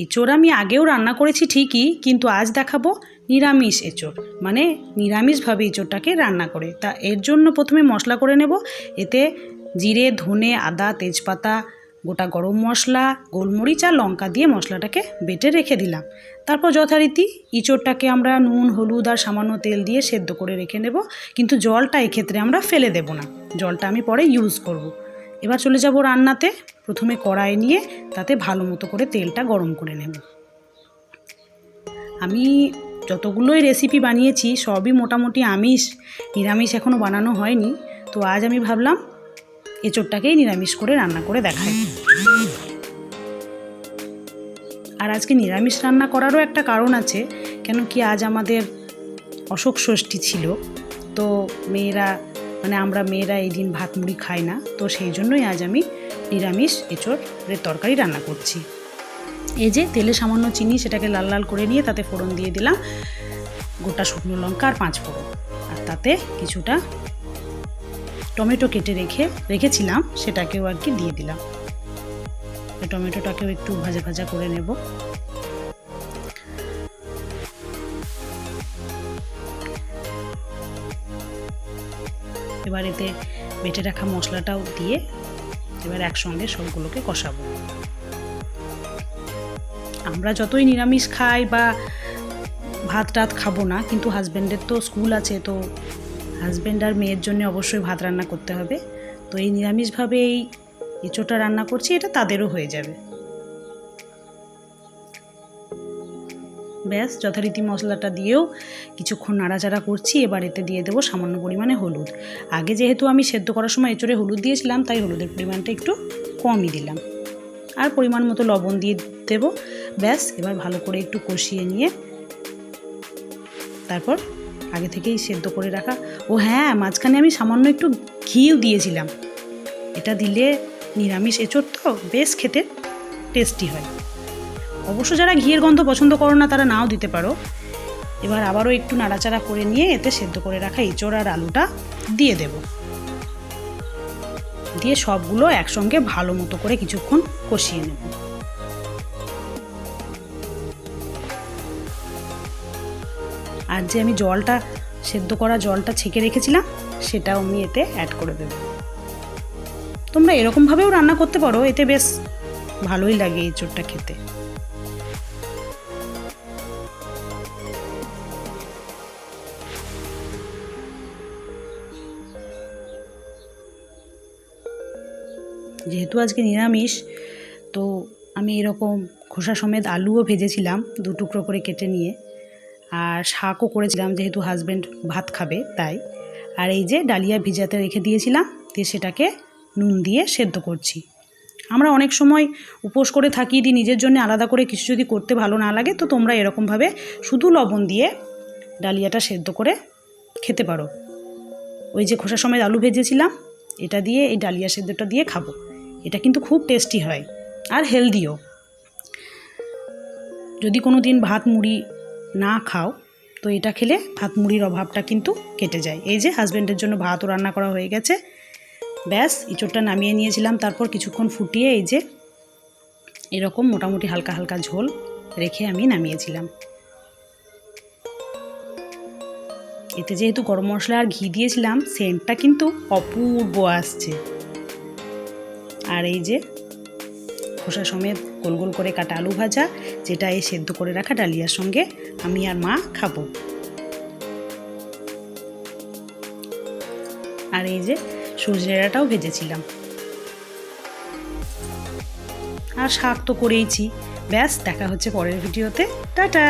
এঁচোড় আমি আগেও রান্না করেছি ঠিকই, কিন্তু আজ দেখাবো নিরামিষ এঁচোড়, মানে নিরামিষভাবে এঁচোড়টাকে রান্না করে। তা এর জন্য প্রথমে মশলা করে নেব। এতে জিরে, ধনে, আদা, তেজপাতা, গোটা গরম মশলা, গোলমরিচ আর লঙ্কা দিয়ে মশলাটাকে বেটে রেখে দিলাম। তারপর যথারীতি এঁচোড়টাকে আমরা নুন, হলুদ আর সামান্য তেল দিয়ে সেদ্ধ করে রেখে নেব, কিন্তু জলটা এক্ষেত্রে আমরা ফেলে দেব না, জলটা আমি পরে ইউজ করব। এবার চলে যাব রান্নাতে। প্রথমে কড়াই নিয়ে তাতে ভালো মতো করে তেলটা গরম করে নেব। আমি যতগুলোই রেসিপি বানিয়েছি সবই মোটামুটি আমিষ, নিরামিষ এখনও বানানো হয়নি। তো আজ আমি ভাবলাম এঁচোড়টাকেই নিরামিষ করে রান্না করে দেখাই। আর আজকে নিরামিষ রান্না করারও একটা কারণ আছে, কেন কি আজ আমাদের অশোক ষষ্ঠী ছিল। তো আমরা মেয়েরা এই দিন ভাত মুড়ি খাই না, তো সেই জন্যই আজ আমি নিরামিষ এঁচোড়ের তরকারি রান্না করছি। এই যে তেলে সামান্য চিনি, সেটাকে লাল লাল করে নিয়ে তাতে ফোড়ন দিয়ে দিলাম গোটা শুকনো লঙ্কা আর 5 ফোড়ন, আর তাতে কিছুটা টমেটো কেটে রেখেছিলাম সেটাকেও আর কি দিয়ে দিলাম। টমেটোটাকেও একটু ভাজা ভাজা করে নেব। এবার এতে বেটে রাখা মশলাটাও দিয়ে এবার একসঙ্গে সবগুলোকে কষাবো। আমরা যতই নিরামিষ খাই বা ভাত টাত খাবো না, কিন্তু হাজব্যান্ডের তো স্কুল আছে, তো হাজব্যান্ড আর মেয়ের জন্য অবশ্যই ভাত রান্না করতে হবে। তো এই নিরামিষভাবে এই এঁচোড়টা রান্না করছি, এটা তাদেরও হয়ে যাবে। ব্যাস যথারীতি মশলাটা দিয়েও কিছুক্ষণ নাড়াচাড়া করছি। এবার এতে দিয়ে দেবো সামান্য পরিমাণে হলুদ। আগে যেহেতু আমি সেদ্ধ করার সময় এঁচোড়ে হলুদ দিয়েছিলাম, তাই হলুদের পরিমাণটা একটু কমই দিলাম। আর পরিমাণ মতো লবণ দিয়ে দেবো। ব্যাস এবার ভালো করে একটু কষিয়ে নিয়ে তারপর আগে থেকেই সেদ্ধ করে রাখা, হ্যাঁ, মাঝখানে আমি সামান্য একটু ঘিও দিয়েছিলাম। এটা দিলে নিরামিষ এঁচোড় তো বেশ খেতে টেস্টি হয়। অবশ্য যারা ঘিয়ের গন্ধ পছন্দ করো না তারা নাও দিতে পারো। এবার আবারও একটু নাড়াচাড়া করে নিয়ে এতে সেদ্ধ করে রাখা এঁচোড় আর আলুটা দিয়ে দেব। দিয়ে সবগুলো একসঙ্গে ভালো মতো করে কিছুক্ষণ কষিয়ে নেব। আর যে আমি সেদ্ধ করা জলটা ছেঁকে রেখেছিলাম সেটাও আমি এতে অ্যাড করে দেব। তোমরা এরকমভাবেও রান্না করতে পারো, এতে বেশ ভালোই লাগে এঁচোড়টা খেতে। যেহেতু আজকে নিরামিষ, তো আমি এরকম খোসা সমেত আলুও ভেজেছিলাম 2 টুকরো করে কেটে নিয়ে, আর শাকও করেছিলাম যেহেতু হাজব্যান্ড ভাত খাবে তাই। আর এই যে ডালিয়া ভিজাতে রেখে দিয়েছিলাম, দিয়ে সেটাকে নুন দিয়ে সেদ্ধ করছি। আমরা অনেক সময় উপোস করে থাকি, দিয়ে নিজের জন্য আলাদা করে কিছু যদি করতে ভালো না লাগে, তো তোমরা এরকমভাবে শুধু লবণ দিয়ে ডালিয়াটা সেদ্ধ করে খেতে পারো। ওই যে খোসা সমেত আলু ভেজেছিলাম, এটা দিয়ে এই ডালিয়া সেদ্ধটা দিয়ে খাবো। এটা কিন্তু খুব টেস্টি হয় আর হেলদিও। যদি কোনো দিন ভাত মুড়ি না খাও, তো এটা খেলে ভাত মুড়ির অভাবটা কিন্তু কেটে যায়। এই যে হাজব্যান্ডের জন্য ভাতও রান্না করা হয়ে গেছে। ব্যাস এঁচোড়টা নামিয়ে নিয়েছিলাম, তারপর কিছুক্ষণ ফুটিয়ে এই যে এরকম মোটামুটি হালকা হালকা ঝোল রেখে আমি নামিয়েছিলাম। এতে যেহেতু গরম মশলা আর ঘি দিয়েছিলাম, সেন্টটা কিন্তু অপূর্ব আসছে। আর এই যে খোসা সমেত গোল গোল করে কাটা আলু ভাজা, যেটা এই সেদ্ধ করে রাখা ডালিয়ার সঙ্গে আমি আর মা খাবো। আর এই যে সজনে ডাঁটাও ভেজেছিলাম, আর শাক তো করেইছি। ব্যাস দেখা হচ্ছে পরের ভিডিওতে। টাটা।